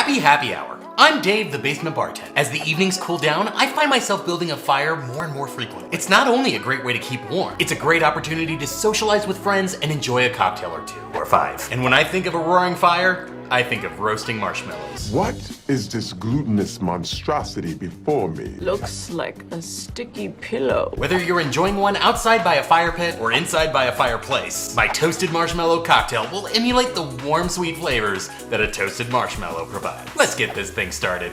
Happy happy hour. I'm Dave, the basement bartender. As the evenings cool down, I find myself building a fire more and more frequently. It's not only a great way to keep warm, it's a great opportunity to socialize with friends and enjoy a cocktail or two, or five. And when I think of a roaring fire, I think of roasting marshmallows. What is this glutinous monstrosity before me? Looks like a sticky pillow. Whether you're enjoying one outside by a fire pit or inside by a fireplace, my toasted marshmallow cocktail will emulate the warm, sweet flavors that a toasted marshmallow provides. Let's get this thing started.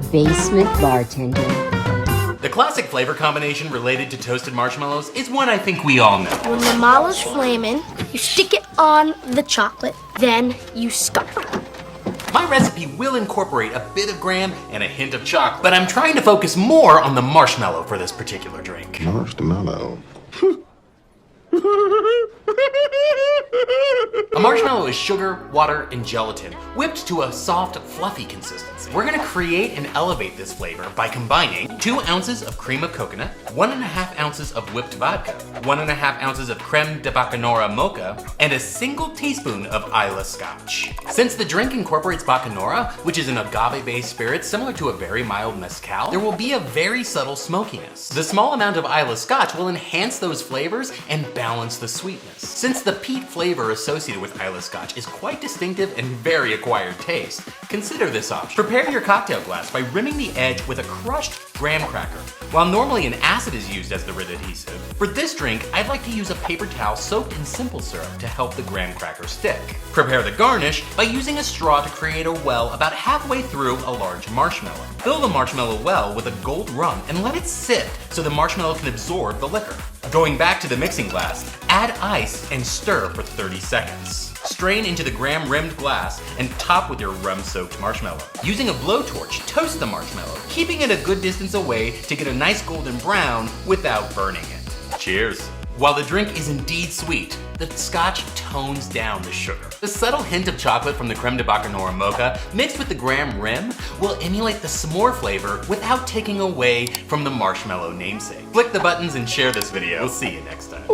Basement bartender. The classic flavor combination related to toasted marshmallows is one I think we all know. When the marshmallow's flaming, you stick it on the chocolate, then you scotch. My recipe will incorporate a bit of graham and a hint of chocolate, but I'm trying to focus more on the marshmallow for this particular drink. Marshmallow. A marshmallow is sugar, water, and gelatin, whipped to a soft, fluffy consistency. We're gonna create and elevate this flavor by combining 2 ounces of cream of coconut, 1.5 ounces of whipped vodka, 1.5 ounces of creme de Bacanora Mocha, and a single teaspoon of Islay Scotch. Since the drink incorporates Bacanora, which is an agave-based spirit similar to a very mild mezcal, there will be a very subtle smokiness. The small amount of Islay Scotch will enhance those flavors and balance the sweetness. Since the peat flavor associated with Islay Scotch is quite distinctive and very acquired taste, consider this option. Prepare your cocktail glass by rimming the edge with a crushed graham cracker. While normally an acid is used as the rid adhesive, for this drink, I'd like to use a paper towel soaked in simple syrup to help the graham cracker stick. Prepare the garnish by using a straw to create a well about halfway through a large marshmallow. Fill the marshmallow well with a gold rum and let it sit so the marshmallow can absorb the liquor. Going back to the mixing glass, add ice and stir for 30 seconds. Strain into the graham-rimmed glass and top with your rum-soaked marshmallow. Using a blowtorch, toast the marshmallow, keeping it a good distance away to get a nice golden brown without burning it. Cheers. While the drink is indeed sweet, the scotch tones down the sugar. The subtle hint of chocolate from the creme de Bacanora Mocha mixed with the graham rim will emulate the s'more flavor without taking away from the marshmallow namesake. Click the buttons and share this video. We'll see you next time.